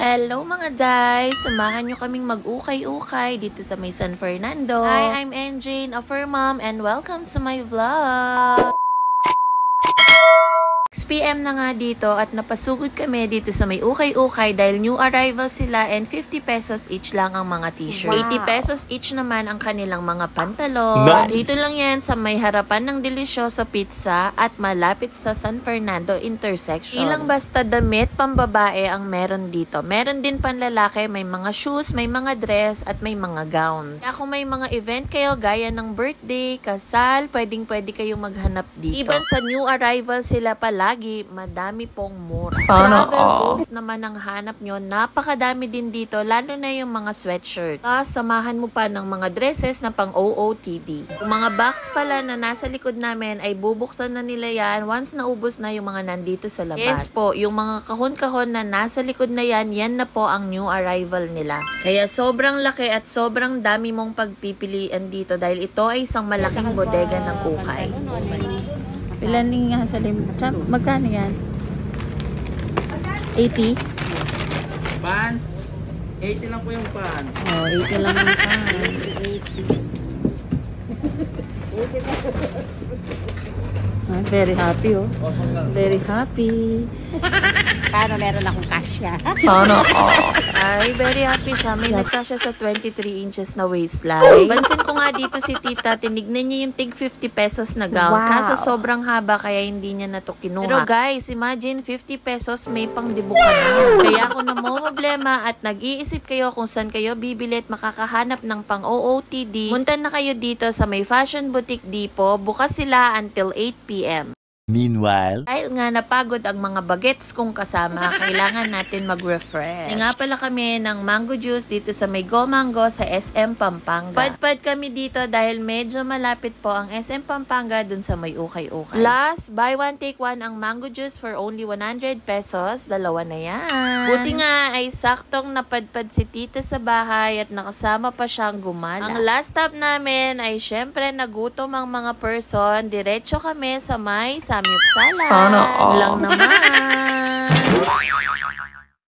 Hello mga guys! Samahan nyo kaming mag-ukay-ukay dito sa may San Fernando. Hi, I'm Engine, a fur mom, and welcome to my vlog! 6 PM na nga dito at napasugod kami dito sa may ukay-ukay dahil new arrival sila and 50 pesos each lang ang mga t-shirt. Wow. 80 pesos each naman ang kanilang mga pantalon. Nice. Dito lang yan sa may harapan ng Delicioso Pizza at malapit sa San Fernando intersection. Ilang basta damit pambabae ang meron dito. Meron din panlalaki, may mga shoes, may mga dress at may mga gowns. Kaya kung may mga event kayo gaya ng birthday, kasal, pwede kayong maghanap dito. Even sa new arrival sila palagi, madami pong mura. Travel goals naman ang hanap nyo. Napakadami din dito, lalo na yung mga sweatshirt. Samahan mo pa ng mga dresses na pang OOTD. Yung mga box pala na nasa likod namin ay bubuksan na nila yan once naubos na yung mga nandito sa labas. Yes po, yung mga kahon-kahon na nasa likod na yan, yan na po ang new arrival nila. Kaya sobrang laki at sobrang dami mong pagpipilian dito dahil ito ay isang malaking bodega ng ukay. Ilan nga sa magkano yan? 80? Pants? 80 lang po yung pants. Oh, 80 lang yung pants. 80. Very happy, oh. Very happy. Paano meron akong kasya? Sana Ay, very happy siya. May nagkasya sa 23 inches na waistline. Pansin ko nga dito si tita, tinignan niya yung tig 50 pesos na gown. Wow. Kaso sobrang haba kaya hindi niya na to kinuha. Pero guys, imagine 50 pesos may pangdibo ka na. Kaya kung namomblema at nag-iisip kayo kung saan kayo bibili at makakahanap ng pang OOTD, punta na kayo dito sa may Fashion Boutique Depot. Bukas sila until 8 PM. Meanwhile, Dahil nga napagod ang mga bagets kong kasama, kailangan natin mag-refresh. Nga pala kami ng mango juice dito sa may Go Mango sa SM Pampanga. Padpad kami dito dahil medyo malapit po ang SM Pampanga dun sa may ukay-ukay. Plus, buy one take one ang mango juice for only 100 pesos. Dalawa na yan. Buti nga ay saktong napadpad si tita sa bahay at nakasama pa siyang gumala. Ang last stop namin ay syempre nagutom ang mga person. Diretso kami sa may samyup salad. Sana lang naman.